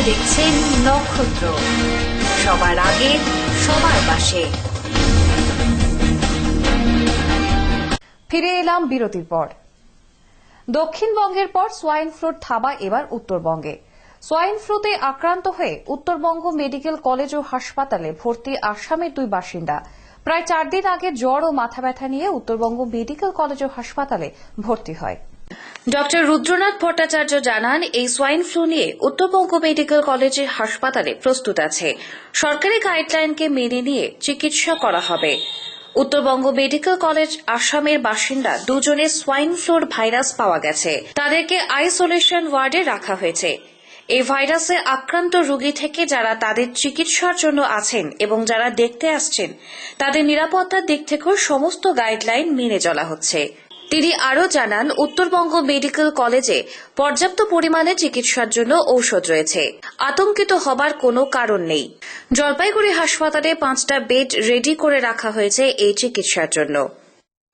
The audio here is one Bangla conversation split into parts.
দেখছেন নক্ষত্র, সবার আগে সবার পাশে। ফিরে এলাম বিরতির পর। দক্ষিণবঙ্গের পর সোয়াইন ফ্লুর থাবা এবার উত্তরবঙ্গে। সোয়াইন ফ্লুতে আক্রান্ত হয়ে উত্তরবঙ্গ মেডিকেল কলেজ ও হাসপাতালে ভর্তি আসামের দুই বাসিন্দা প্রায় 4 দিন আগে জ্বর ও মাথা ব্যথা নিয়ে উত্তরবঙ্গ মেডিকেল কলেজ ও হাসপাতালে ভর্তি হয়। ডক্টর রুদ্রনাথ ভট্টাচার্য জানান, এই সোয়াইন ফ্লু নিয়ে উত্তরবঙ্গ মেডিকেল কলেজের হাসপাতালে প্রস্তুত আছে। সরকারি গাইডলাইনকে মেনে নিয়ে চিকিৎসা করা হবে। উত্তরবঙ্গ মেডিকেল কলেজ আসামের বাসিন্দা দুজনের সোয়াইন ফ্লুর ভাইরাস পাওয়া গেছে। তাদেরকে আইসোলেশন ওয়ার্ডে রাখা হয়েছে। এই ভাইরাসে আক্রান্ত রোগী থেকে যারা তাদের চিকিৎসার জন্য আছেন এবং যারা দেখতে আসছেন তাদের নিরাপত্তার দিক থেকেও সমস্ত গাইডলাইন মেনে চলা হচ্ছে। তিনি আরও জানান, উত্তরবঙ্গ মেডিকেল কলেজে পর্যাপ্ত পরিমাণে চিকিৎসার জন্য ঔষধ রয়েছে। আতঙ্কিত হবার কোনো কারণ নেই। জলপাইগুড়ি হাসপাতালে 5টা বেড রেডি করে রাখা হয়েছে এই চিকিৎসার জন্য।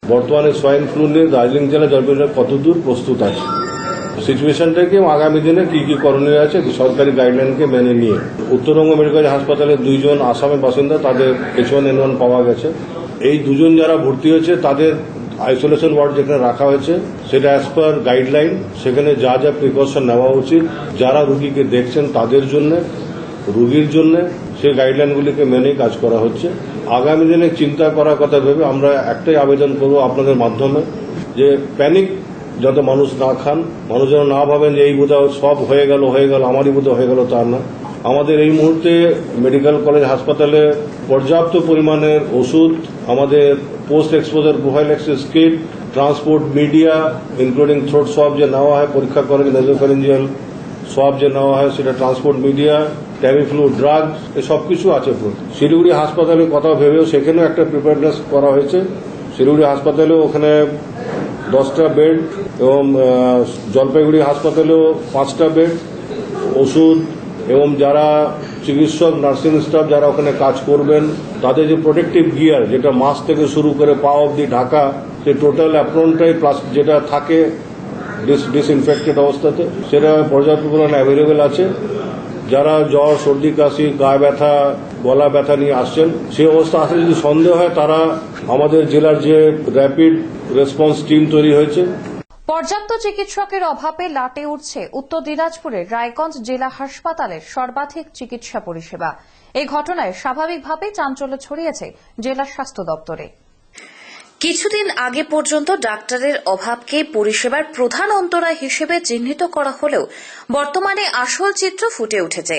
বর্তমানে সোয়াইন ফ্লু নিয়ে দার্জিলিং জেলা জলপাইগুড়ি কতদূর প্রস্তুত আছে, সিচুয়েশনটাকে আগামী দিনে কি কি করণীয় আছে সরকারি গাইডলাইনকে মেনে নিয়ে। উত্তরবঙ্গ মেডিকেল হাসপাতালে 2 জন আসামের বাসিন্দা, তাদের H1N1 পাওয়া গেছে। এই 2 জন যারা ভর্তি হয়েছে তাদের আইসোলেশন ওয়ার্ড যেখানে রাখা হয়েছে সেটা অ্যাজ পার গাইডলাইন, সেখানে যা যা প্রিকশন নেওয়া উচিত যারা রুগীকে দেখছেন তাদের জন্য, রুগীর জন্য, সেই গাইডলাইনগুলিকে মেনেই কাজ করা হচ্ছে। আগামী দিনে চিন্তা করার কথা ভেবে আমরা একটাই আবেদন করব আপনাদের মাধ্যমে, যে প্যানিক যাতে মানুষ না খান, মানুষ যেন না ভাবেন যে এই বোধহয় সব হয়ে গেল আমারই বোধহয় হয়ে গেল, তা না। আমাদের এই মুহূর্তে মেডিকেল কলেজ হাসপাতালে পর্যাপ্ত পরিমাণের ওষুধ, আমাদের post exposure prophylaxis kit, transport media including throat swab যে নেওয়া হয় পরীক্ষা করে, নেজোফ্যারিঞ্জিয়াল সোয়াব যে নেওয়া হয় সেটা, ট্রান্সপোর্ট মিডিয়া, ট্যামিফ্লু ড্রাগ, সব কিছু আছে। শিলিগুড়ি হাসপাতালের কথা ভেবেও সেখানেও একটা প্রিপারেডনেস করা হয়েছে। শিলিগুড়ি হাসপাতালেও ওখানে 10টা বেড এবং জলপাইগুড়ি হাসপাতালেও 5টা বেড, ওষুধ এবং যারা চিকিৎসক নার্সিং স্টাফ যারা ওখানে কাজ করবেন তাদের যে প্রোটেক্টিভ গিয়ার, যেটা মাস্ক থেকে শুরু করে পা অবধি ঢাকা, সেই টোটাল অ্যাপ্রনটাই যেটা থাকে ডিসইনফেক্টেড অবস্থাতে, সেটা পর্যাপ্ত পরিমাণে অ্যাভেলেবেল আছে। যারা জ্বর, সর্দি, কাশি, গা ব্যথা, গলা ব্যথা নিয়ে আসছেন, সেই অবস্থা আসলে যদি সন্দেহ হয় তারা আমাদের জেলার যে র্যাপিড রেসপন্স টিম তৈরি হয়েছে। পর্যাপ্ত চিকিৎসকের অভাবে লাটে উঠছে উত্তর দিনাজপুরের রায়গঞ্জ জেলা হাসপাতালের সর্বাধিক চিকিৎসা পরিষেবা। এই ঘটনায় স্বাভাবিকভাবেই চাঞ্চল্য ছড়িয়েছে জেলা স্বাস্থ্য দপ্তরে। কিছুদিন আগে পর্যন্ত ডাক্তারের অভাবকে পরিষেবার প্রধান অন্তরায় হিসেবে চিহ্নিত করা হলেও বর্তমানে আসল চিত্র ফুটে উঠেছে।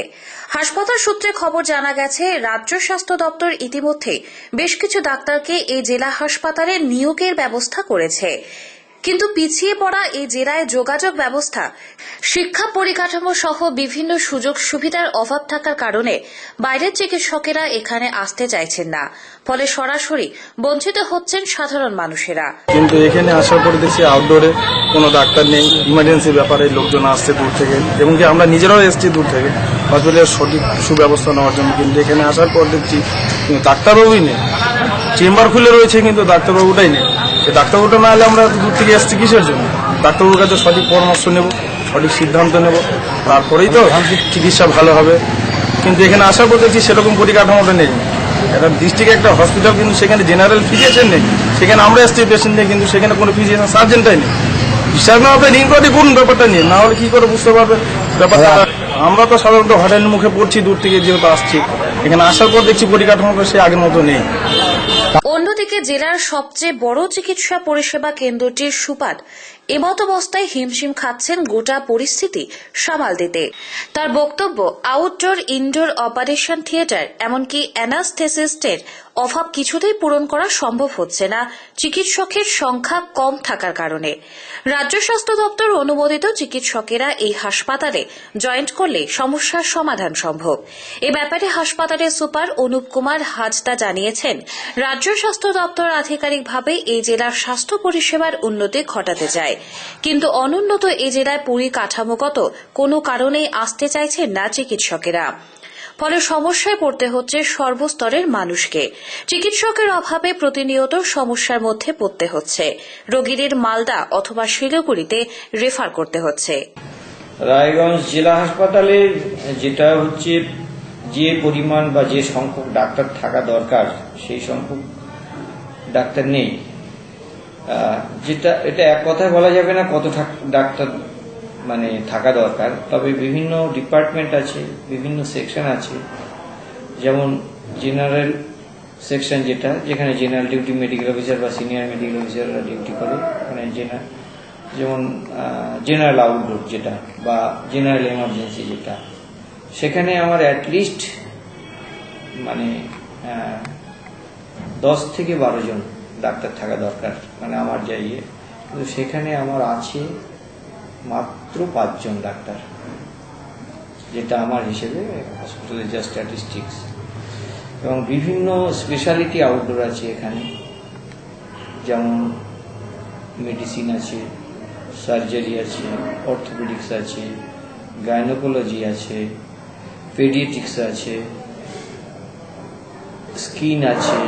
হাসপাতাল সূত্রে খবর জানা গেছে, রাজ্য স্বাস্থ্য দপ্তর ইতিমধ্যে বেশ কিছু ডাক্তারকে এই জেলা হাসপাতালে নিয়োগের ব্যবস্থা করেছে। কিন্তু পিছিয়ে পড়া এই জেলায় যোগাযোগ ব্যবস্থা, শিক্ষা পরিকাঠামো সহ বিভিন্ন সুযোগ সুবিধার অভাব থাকার কারণে বাইরের চিকিৎসকেরা এখানে আসতে চাইছেন না। ফলে সরাসরি বঞ্চিত হচ্ছেন সাধারণ মানুষেরা। কিন্তু এখানে আসার পরে দেখছি আউটডোরে কোনো ডাক্তার নেই, ইমার্জেন্সি ব্যাপারে লোকজন আসছে দূর থেকে, এবং কি আমরা নিজেরাও এসেছি দূর থেকে হসপিটালের সঠিক সুব্যবস্থা নেওয়ার জন্য। কিন্তু এখানে আসার পর দেখছি ডাক্তারবাবুই নেই, চেম্বার খুলে রয়েছে কিন্তু ডাক্তারবাবুটাই নেই। ডাক্তারবাবুটা না হলে আমরা দূর থেকে এসেছি কিসের জন্য? ডাক্তারবাবুর কাছে সঠিক পরামর্শ নেব, সঠিক সিদ্ধান্ত নেব, তারপরেই তো চিকিৎসা ভালো হবে। কিন্তু এখানে আসার পর দেখছি সেরকম পরিকাঠামোটা নেই। একটা ডিস্ট্রিক্ট একটা হসপিটাল, কিন্তু সেখানে জেনারেল ফিজিশিয়ান নেই। সেখানে আমরা এসছি পেশেন্ট নেই, কিন্তু সেখানে কোনো ফিজিশিয়ান সার্জেন্টাই নেই। বিশ্বাস না হবে ইনকোয়ারি করুন ব্যাপারটা নিয়ে, না হলে কি করে বুঝতে পারবে ব্যাপারটা। আমরা তো সাধারণত হোটেলের মুখে পড়ছি দূর থেকে যেহেতু আসছি, এখানে আসার পর দেখছি পরিকাঠামোটা সে আগের মতো নেই। অন্যদিকে জেলার সবচেয়ে বড় চিকিৎসা পরিষেবা কেন্দ্রটির সুপার এমতাবস্থায় হিমশিম খাচ্ছেন গোটা পরিস্থিতি সামাল দিতে। তার বক্তব্য, আউটডোর ইনডোর অপারেশন থিয়েটার এমনকি অ্যানাস্থেসিস্টের অভাব কিছুতেই পূরণ করা সম্ভব হচ্ছে না চিকিৎসকের সংখ্যা কম থাকার কারণে। রাজ্য স্বাস্থ্য দপ্তর অনুমোদিত চিকিৎসকেরা এই হাসপাতালে জয়েন্ট করলে সমস্যার সমাধান সম্ভব। এ ব্যাপারে হাসপাতালের সুপার অনুপ কুমার হাজদা জানিয়েছেন, রাজ্য স্বাস্থ্য দপ্তর আধিকারিকভাবে এই জেলার স্বাস্থ্য পরিষেবার উন্নতি ঘটাতে চায়, কিন্তু অনুন্নত এ জেলায় পরিকাঠামোগত কোনো কারণেই আসতে চাইছেন না চিকিৎসকেরা। ফলে সমস্যায় পড়তে হচ্ছে সর্বস্তরের মানুষকে। চিকিৎসকের অভাবে প্রতিনিয়ত সমস্যার মধ্যে পড়তে হচ্ছে। রোগীদের মালদা অথবা শিলিগুড়িতে রেফার করতে হচ্ছে। রায়গঞ্জ জেলা হাসপাতালে যেটা হচ্ছে যে পরিমাণ বা যে সংখ্যক ডাক্তার থাকা দরকার সেই সংখ্যক ডাক্তার নেই। যেটা এটা এক কথায় বলা যাবে না কত ডাক্তার মানে থাকা দরকার, তবে বিভিন্ন ডিপার্টমেন্ট আছে, বিভিন্ন সেকশন আছে। যেমন জেনারেল সেকশন যেখানে জেনারেল ডিউটি মেডিকেল অফিসার বা সিনিয়র মেডিকেল অফিসাররা ডিউটি করে, মানে যেমন জেনারেল আউটডোর যেটা বা জেনারেল এমার্জেন্সি যেটা, সেখানে আমার অ্যাটলিস্ট মানে 10 থেকে 12 জন ডাক্তার থাকা দরকার, মানে আমার যাইয়ে। কিন্তু সেখানে আমার আছে মাত্র 5 জন ডাক্তার, যেটা আমার হিসেবে হসপিটালের যা স্ট্যাটিস্টিক্স। এবং বিভিন্ন স্পেশালিটি আউটডোর আছে এখানে, যেমন মেডিসিন আছে, সার্জারি আছে, অর্থোপেডিক্স আছে, গাইনোকোলজি আছে, পেডিয়াট্রিক্স আছে, স্কিন আছে,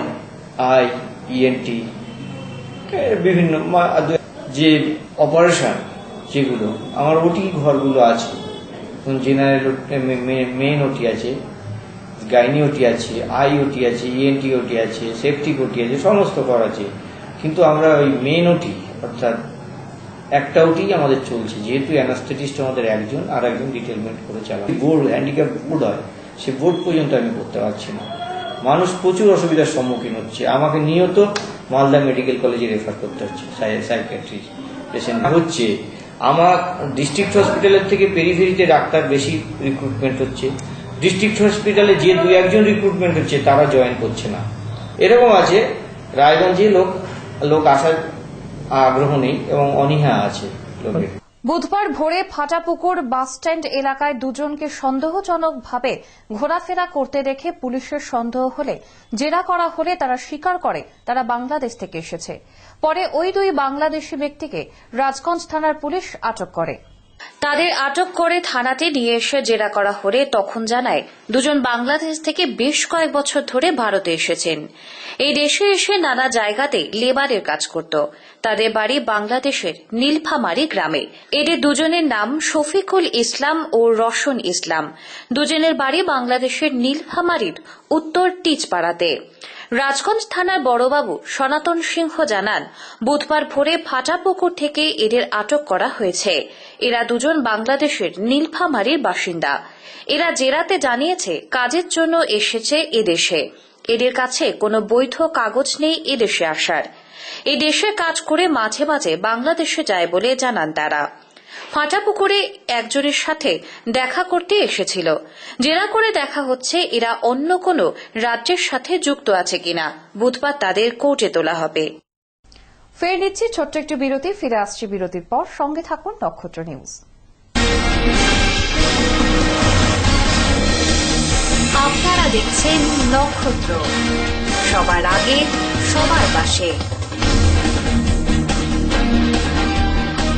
আই, ইএনটি, বিভিন্ন যে অপারেশন যেগুলো আমার ওটি ঘরগুলো আছে। জেনারেল মেইন ওটি আছে, গাইনি ওটি আছে, আই ওটি আছে, ইএনটি ওটি আছে, সেপটিক ওটি আছে, সমস্ত ঘর আছে। কিন্তু আমরা ওই মেইন ওটি অর্থাৎ একটা ওটি আমাদের চলছে, যেহেতু অ্যানাস্থেটিস্ট আমাদের একজন, আর একজন ডিটেলমেন্ট করে চালায়। বোর্ড হ্যান্ডিক্যাপ বোর্ড হয়, সে বোর্ড পর্যন্ত আমি করতে পারছি না। মানুষ প্রচুর অসুবিধার সম্মুখীন হচ্ছে। আমাকে নিয়ত মালদা মেডিকেল কলেজে রেফার করতে হচ্ছে সাইকিয়াট্রি পেশেন্ট হচ্ছে। আমার ডিস্ট্রিক্ট হসপিটালের থেকে পেরিফেরিতে ডাক্তার বেশি রিক্রুটমেন্ট হচ্ছে। ডিস্ট্রিক্ট হসপিটালে যে 2-1 জন রিক্রুটমেন্ট হচ্ছে তারা জয়েন করছে না। এরকম আছে রায়গঞ্জে লোক আসার আগ্রহ নেই এবং অনীহা আছে লোকের। বুধবার ভোরে ফাটাপুকুর বাসস্ট্যান্ড এলাকায় দুজনকে সন্দেহজনকভাবে ঘোরাফেরা করতে দেখে পুলিশের সন্দেহ হলে জেরা করা হলে তারা স্বীকার করে তারা বাংলাদেশ থেকে এসেছে। পরে ওই 2 বাংলাদেশি ব্যক্তিকে রাজগঞ্জ থানার পুলিশ আটক করে। তাদের আটক করে থানাতে নিয়ে এসে জেরা করা হলে তখন জানায় দুজন বাংলাদেশ থেকে বেশ কয়েক বছর ধরে ভারতে এসেছেন। এই দেশে এসে নানা জায়গাতে লেবারের কাজ করত। তাদের বাড়ি বাংলাদেশের নীলফামারী গ্রামে। এদের দুজনের নাম শফিকুল ইসলাম ও রশন ইসলাম। দুজনের বাড়ি বাংলাদেশের নীলফামারীর উত্তর টিচপাড়াতে। রাজগঞ্জ থানার বড়বাবু সনাতন সিংহ জানান, বুধবার ভোরে ফাটাপুকুর থেকে এদের আটক করা হয়েছে। এরা দুজন বাংলাদেশের নীলফামারীর বাসিন্দা। এরা জেরাতে জানিয়েছে কাজের জন্য এসেছে এদেশে। এদের কাছে কোনো বৈধ কাগজ নেই এদেশে আসার। এই দেশে কাজ করে মাঝে মাঝে বাংলাদেশে যায় বলে জানান তারা। ফাটাপুকুরে একজনের সাথে দেখা করতে এসেছিল। জেরা করে দেখা হচ্ছে এরা অন্য কোনো রাজ্যের সাথে যুক্ত আছে কিনা। বুধবার তাদের কোর্টে তোলা হবে। ফের নিচ্ছি ছোট্ট একটু বিরতি, ফিরে আসছি বিরতির পর। সঙ্গে থাকুন নক্ষত্র নিউজ। আপনারা দেখছেন নক্ষত্র, সবার আগে সবার পাশে।